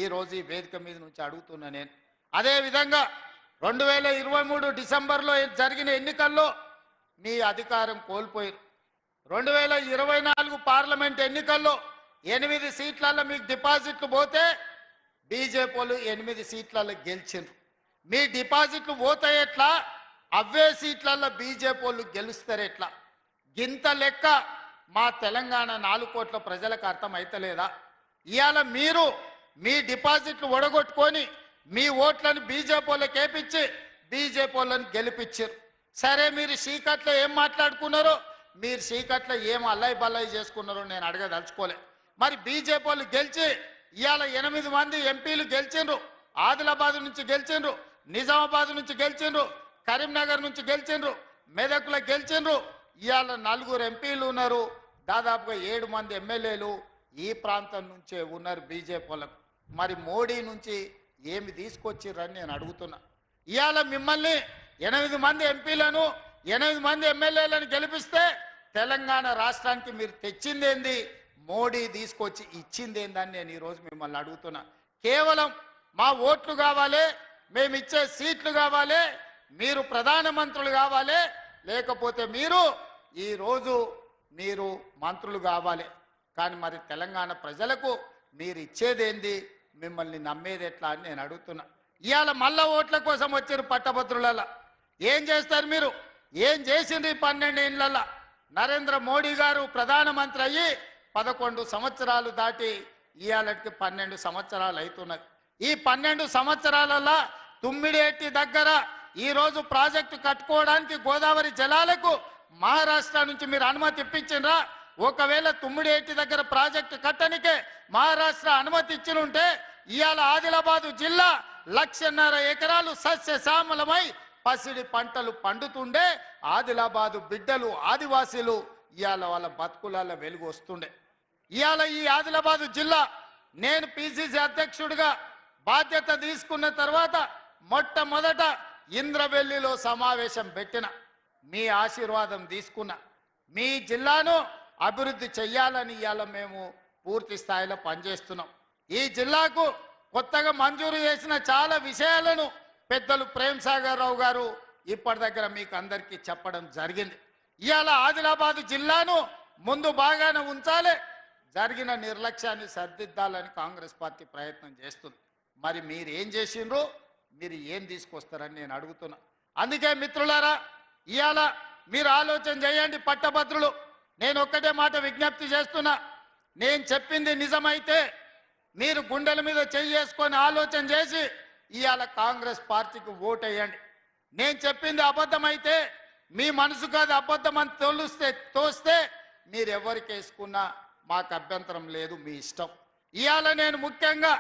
ఈరోజు ఈ వేదిక మీద నుంచి అడుగుతున్నా నేను. అదేవిధంగా 2023 డిసెంబర్లో జరిగిన ఎన్నికల్లో మీ అధికారం కోల్పోయారు. 2024 పార్లమెంట్ ఎన్నికల్లో 8 సీట్లలో మీకు డిపాజిట్లు పోతే బీజేపీ వాళ్ళు 8 సీట్లలో గెలిచిండ్రు. మీ డిపాజిట్లు పోతే ఎట్లా, అవే సీట్లలో బీజేపీ వాళ్ళు గెలుస్తారు ఎట్లా? గింత లెక్క మా తెలంగాణ 4 కోట్ల ప్రజలకు అర్థమైతలేదా? ఇవాళ మీరు మీ డిపాజిట్లు ఒడగొట్టుకొని మీ ఓట్లను బీజేపీ వాళ్ళకి వేపించి బీజేపీ వాళ్ళని గెలిపించారు. సరే, మీరు చీకట్లో ఏం మాట్లాడుకున్నారో, మీరు చీకట్లో ఏం అల్లయి బల్లయి చేసుకున్నారో నేను అడగదలుచుకోలే. మరి బీజేపీ వాళ్ళు గెలిచి ఇవాళ 8 మంది ఎంపీలు గెలిచిండ్రు. ఆదిలాబాద్ నుంచి గెలిచిండ్రు, నిజామాబాద్ నుంచి గెలిచిండ్రు, కరీంనగర్ నుంచి గెలిచిండ్రు, మెదక్లో గెలిచిండ్రు. ఇవాళ 4 ఎంపీలు ఉన్నారు, దాదాపుగా 7 మంది ఎమ్మెల్యేలు ఈ ప్రాంతం నుంచే ఉన్నారు బీజేపీ వాళ్ళకు. మరి మోడీ నుంచి ఏమి తీసుకొచ్చిర్రని నేను అడుగుతున్నా. ఇవాళ మిమ్మల్ని 8 మంది ఎంపీలను 8 మంది ఎమ్మెల్యేలను గెలిపిస్తే తెలంగాణ రాష్ట్రానికి మీరు తెచ్చిందేంది, మోడీ తీసుకొచ్చి ఇచ్చిందేందని నేను ఈరోజు మిమ్మల్ని అడుగుతున్నా. కేవలం మా ఓట్లు కావాలి, మేము ఇచ్చే సీట్లు కావాలి, మీరు ప్రధానమంత్రులు కావాలి, లేకపోతే ఈరోజు మీరు మంత్రులు కావాలి. కానీ మరి తెలంగాణ ప్రజలకు మీరు ఇచ్చేదేంది, మిమ్మల్ని నమ్మేది ఎట్లా అని నేను అడుగుతున్నా. ఇవాళ మళ్ళా ఓట్ల కోసం వచ్చారు పట్టభద్రులలో. ఏం చేస్తారు మీరు? ఏం చేసింది 12 ఏళ్ళల్లో? నరేంద్ర మోడీ గారు ప్రధానమంత్రి అయ్యి 11 సంవత్సరాలు దాటి ఇవాళకి 12 సంవత్సరాలు అవుతున్నది. ఈ 12 సంవత్సరాలలో తుమ్మిడేటి దగ్గర ఈరోజు ప్రాజెక్టు కట్టుకోవడానికి గోదావరి జలాలకు మహారాష్ట్ర నుంచి మీరు అనుమతి ఇప్పించిండ్రా? ఒకవేళ తుమ్మిడేటి దగ్గర ప్రాజెక్టు కట్టనికే మహారాష్ట్ర అనుమతి ఇచ్చినుంటే ఇవాళ ఆదిలాబాదు జిల్లా 1.5 ఎకరాలు సస్యశ్యామలమై పసిడి పంటలు పండుతుండే ఆదిలాబాదు బిడ్డలు ఆదివాసీలు ఇవాళ వాళ్ళ బతుకులలో వెలుగు వస్తుండే. ఇవాళ ఈ ఆదిలాబాదు జిల్లా నేను పిసిసి అధ్యక్షుడిగా బాధ్యత తీసుకున్న తర్వాత మొట్టమొదట ఇంద్రవెల్లిలో సమావేశం పెట్టిన, మీ ఆశీర్వాదం తీసుకున్న. మీ జిల్లాను అభివృద్ధి చెయ్యాలని ఇవాళ మేము పూర్తి స్థాయిలో పనిచేస్తున్నాం. ఈ జిల్లాకు కొత్తగా మంజూరు చేసిన చాలా విషయాలను పెద్దలు ప్రేమ్ సాగర్ రావు గారు ఇప్పటి దగ్గర మీకు అందరికీ చెప్పడం జరిగింది. ఇవాళ ఆదిలాబాదు జిల్లాను ముందు బాగానే ఉంచాలి, జరిగిన నిర్లక్ష్యాన్ని సరిదిద్దాలని కాంగ్రెస్ పార్టీ ప్రయత్నం చేస్తుంది. మరి మీరు ఏం చేసిండ్రు, మీరు ఏం తీసుకొస్తారని నేను అడుగుతున్నా. అందుకే మిత్రులారా, ఇవాళ మీరు ఆలోచన చేయండి పట్టభద్రులు. నేను ఒక్కటే మాట విజ్ఞప్తి చేస్తున్నా. నేను చెప్పింది నిజమైతే మీరు గుండెల మీద చేసుకొని ఆలోచన చేసి ఇవాళ కాంగ్రెస్ పార్టీకి ఓటు వేయండి. నేను చెప్పింది అబద్ధమైతే, మీ మనసుకు అది అబద్ధం అని తోస్తే మీరు ఎవరికి వేసుకున్నా మాకు అభ్యంతరం లేదు, మీ ఇష్టం. ఇవాళ నేను ముఖ్యంగా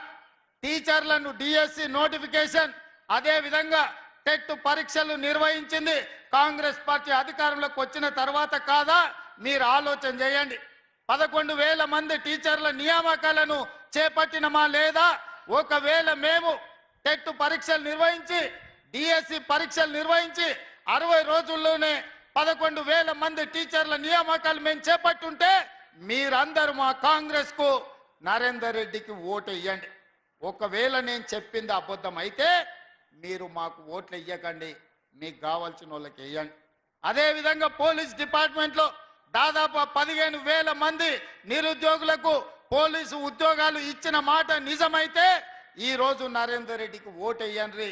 టీచర్లను డిఎస్సి నోటిఫికేషన్, అదేవిధంగా టెట్ పరీక్షలు నిర్వహించింది కాంగ్రెస్ పార్టీ అధికారంలోకి వచ్చిన తర్వాత కాదా? మీరు ఆలోచన చేయండి. 11,000 మంది టీచర్ల నియామకాలను చేపట్టినమా లేదా? ఒకవేళ మేము టెట్ పరీక్షలు నిర్వహించి డిఎస్సి పరీక్షలు నిర్వహించి 60 రోజుల్లోనే 11,000 మంది టీచర్ల నియామకాలు మేము చేపట్టుంటే మీరందరూ మా కాంగ్రెస్కు నరేందర్ రెడ్డికి ఓటు వేయండి. ఒకవేళ నేను చెప్పింది అబద్ధం అయితే మీరు మాకు ఓట్లు ఇవ్వకండి, మీకు కావాల్సిన వాళ్ళకి వేయండి. అదేవిధంగా పోలీస్ డిపార్ట్మెంట్లో దాదాపు 15,000 మంది నిరుద్యోగులకు పోలీసు ఉద్యోగాలు ఇచ్చిన మాట నిజమైతే ఈరోజు నరేందర్ రెడ్డికి ఓటు వేయండి.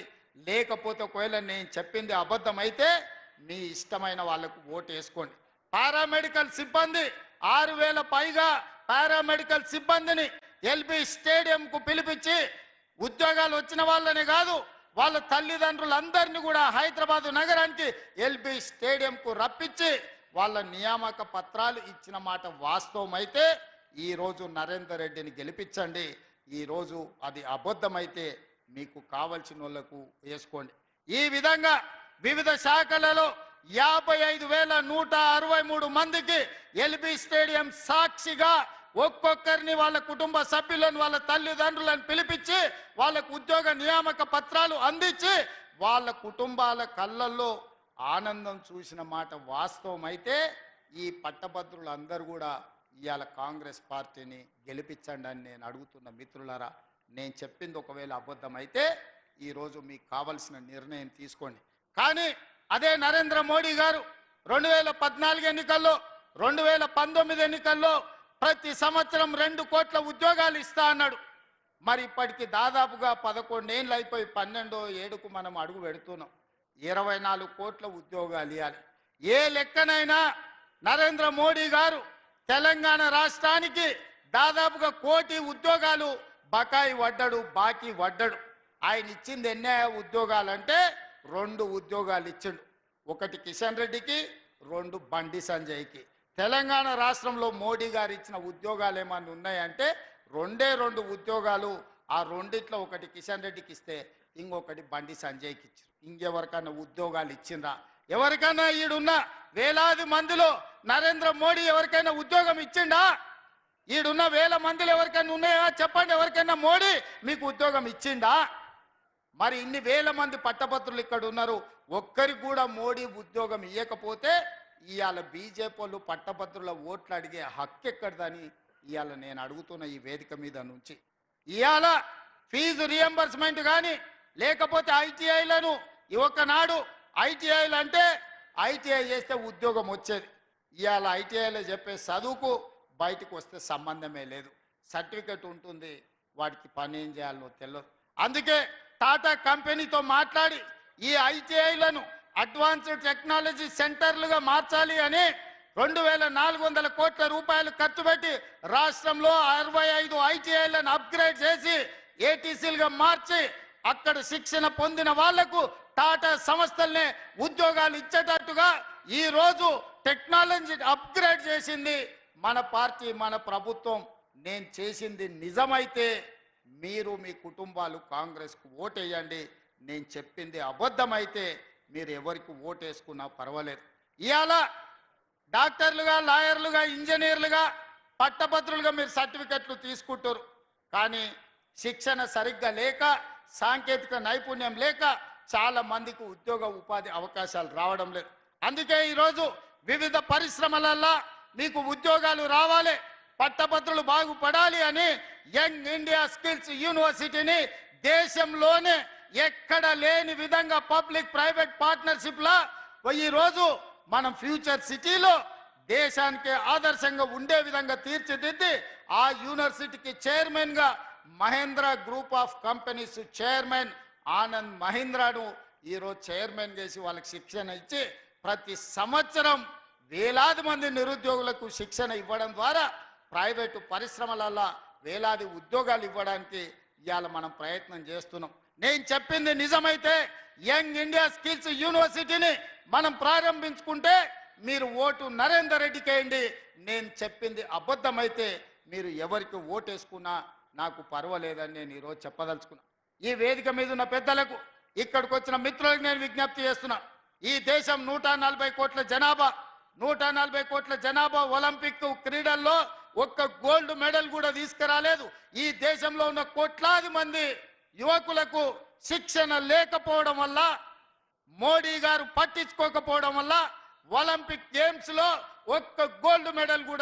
లేకపోతే ఒకవేళ నేను చెప్పింది అబద్ధం అయితే మీ ఇష్టమైన వాళ్ళకు ఓటు వేసుకోండి. పారామెడికల్ సిబ్బంది 6,000 పైగా పారామెడికల్ సిబ్బందిని ఎల్బీ స్టేడియంకు పిలిపించి ఉద్యోగాలు వచ్చిన వాళ్ళనే కాదు, వాళ్ళ తల్లిదండ్రులందరినీ కూడా హైదరాబాదు నగరానికి ఎల్బీ స్టేడియంకు రప్పించి వాళ్ళ నియామక పత్రాలు ఇచ్చిన మాట వాస్తవమైతే ఈరోజు నరేందర్ రెడ్డిని గెలిపించండి. ఈరోజు అది అబద్ధమైతే మీకు కావలసిన వాళ్ళకు వేసుకోండి. ఈ విధంగా వివిధ శాఖలలో 55,163 మందికి ఎల్బీ స్టేడియం సాక్షిగా ఒక్కొక్కరిని వాళ్ళ కుటుంబ సభ్యులను వాళ్ళ తల్లిదండ్రులను పిలిపించి వాళ్ళకు ఉద్యోగ నియామక పత్రాలు అందించి వాళ్ళ కుటుంబాల కళ్ళల్లో ఆనందం చూసిన మాట వాస్తవం అయితే ఈ పట్టభద్రులందరూ కూడా ఇవాళ కాంగ్రెస్ పార్టీని గెలిపించండి అని నేను అడుగుతున్న మిత్రులారా. నేను చెప్పింది ఒకవేళ అబద్ధం అయితే ఈరోజు మీకు కావలసిన నిర్ణయం తీసుకోండి. కానీ అదే నరేంద్ర మోడీ గారు 2014 ఎన్నికల్లో 2019 ఎన్నికల్లో ప్రతి సంవత్సరం 2 కోట్ల ఉద్యోగాలు ఇస్తా అన్నాడు. మరి ఇప్పటికి దాదాపుగా 11 ఏళ్ళు అయిపోయి 12వ ఏడుకు మనం అడుగు పెడుతున్నాం. 24 కోట్ల ఉద్యోగాలు ఇవ్వాలి. ఏ లెక్కనైనా నరేంద్ర మోడీ గారు తెలంగాణ రాష్ట్రానికి దాదాపుగా 1 కోటి ఉద్యోగాలు బకాయి వడ్డాడు, బాకీ వడ్డాడు. ఆయన ఇచ్చింది ఎన్ని ఉద్యోగాలంటే 2 ఉద్యోగాలు ఇచ్చిండు. ఒకటి కిషన్ రెడ్డికి, 2 బండి సంజయ్కి. తెలంగాణ రాష్ట్రంలో మోడీ గారు ఇచ్చిన ఉద్యోగాలు ఏమన్నా ఉన్నాయంటే 2 ఉద్యోగాలు. ఆ రెండిట్లో ఒకటి కిషన్ రెడ్డికి ఇస్తే ఇంకొకటి బండి సంజయ్కి ఇచ్చారు. ఇంకెవరికైనా ఉద్యోగాలు ఇచ్చిండ్రా? ఎవరికైనా ఈడున్న వేలాది మందిలో నరేంద్ర మోడీ ఎవరికైనా ఉద్యోగం ఇచ్చిండా? ఈడున్న వేల మందిలో ఎవరికైనా ఉన్నాయా చెప్పండి. ఎవరికైనా మోడీ మీకు ఉద్యోగం ఇచ్చిండా? మరి ఇన్ని వేల మంది పట్టభద్రులు ఇక్కడ ఉన్నారు, ఒక్కరికి కూడా మోడీ ఉద్యోగం ఇవ్వకపోతే ఇవాళ బీజేపీ వాళ్ళు పట్టభద్రుల ఓట్లు అడిగే హక్కు ఎక్కడదని ఇవాళ నేను అడుగుతున్న ఈ వేదిక మీద నుంచి. ఇవాళ ఫీజు రియంబర్స్మెంట్ కానీ లేకపోతే ఐటీఐలను ఒకనాడు ఐటీఐలు అంటే ఐటీఐ చేస్తే ఉద్యోగం వచ్చేది. ఇవాళ ఐటీఐలో చెప్పే చదువుకు బయటకు వస్తే సంబంధమే లేదు. సర్టిఫికెట్ ఉంటుంది, వాడికి పని ఏం చేయాలో తెలియదు. అందుకే టాటా కంపెనీతో మాట్లాడి ఈ ఐటీఐలను అడ్వాన్స్డ్ టెక్నాలజీ సెంటర్లుగా మార్చాలి అని 2400 కోట్ల రూపాయలు ఖర్చు పెట్టి రాష్ట్రంలో 65 ఐటీఐలను అప్గ్రేడ్ చేసి ఏటీసీలుగా మార్చి అక్కడ శిక్షణ పొందిన వాళ్లకు టాటా సంస్థలనే ఉద్యోగాలు ఇచ్చేటట్టుగా ఈ రోజు టెక్నాలజీ అప్గ్రేడ్ చేసింది మన పార్టీ, మన ప్రభుత్వం. నేను చేసింది నిజమైతే మీరు మీ కుటుంబాలు కాంగ్రెస్కు ఓటేయండి. నేను చెప్పింది అబద్ధమైతే మీరు ఎవరికి ఓటేసుకున్నా పర్వాలేదు. ఇవాళ డాక్టర్లుగా, లాయర్లుగా, ఇంజనీర్లుగా, పట్టభద్రులుగా మీరు సర్టిఫికెట్లు తీసుకుంటారు. కానీ శిక్షణ సరిగ్గా లేక, సాంకేతిక నైపుణ్యం లేక చాలా మందికి ఉద్యోగ ఉపాధి అవకాశాలు రావడం లేదు. అందుకే ఈరోజు వివిధ పరిశ్రమలల్లో మీకు ఉద్యోగాలు రావాలి, పట్టభద్రులు బాగుపడాలి అని యంగ్ ఇండియా స్కిల్స్ యూనివర్సిటీని దేశంలోనే ఎక్కడ లేని విధంగా పబ్లిక్ ప్రైవేట్ పార్ట్నర్షిప్లా ఈరోజు మనం ఫ్యూచర్ సిటీలో దేశానికి ఆదర్శంగా ఉండే విధంగా తీర్చిదిద్ది ఆ యూనివర్సిటీకి చైర్మన్గా Mahindra group of companies chairman Anand మహీంద్రాను ఈరోజు చైర్మన్ చేసి వాళ్ళకి శిక్షణ ఇచ్చి ప్రతి సంవత్సరం వేలాది మంది నిరుద్యోగులకు శిక్షణ ఇవ్వడం ద్వారా ప్రైవేటు పరిశ్రమలలో వేలాది ఉద్యోగాలు ఇవ్వడానికి ఇవాళ మనం ప్రయత్నం చేస్తున్నాం. నేను చెప్పింది నిజమైతే యంగ్ ఇండియా స్కిల్స్ యూనివర్సిటీని మనం ప్రారంభించుకుంటే మీరు ఓటు నరేందర్ రెడ్డికి వేయండి. నేను చెప్పింది అబద్ధమైతే మీరు ఎవరికి ఓటేసుకున్నా నాకు పర్వాలేదని నేను ఈరోజు చెప్పదలుచుకున్నా. ఈ వేదిక మీద ఉన్న పెద్దలకు, ఇక్కడికి వచ్చిన మిత్రులకు నేను విజ్ఞప్తి చేస్తున్నా. ఈ దేశం 140 కోట్ల జనాభా, 140 కోట్ల జనాభా ఒలింపిక్ క్రీడల్లో ఒక్క గోల్డ్ మెడల్ కూడా తీసుకురాలేదు. ఈ దేశంలో ఉన్న కోట్లాది మంది యువకులకు శిక్షణ లేకపోవడం వల్ల, మోడీ గారు పట్టించుకోకపోవడం వల్ల ఒలింపిక్ గేమ్స్ లో ఒక్క గోల్డ్ మెడల్ కూడా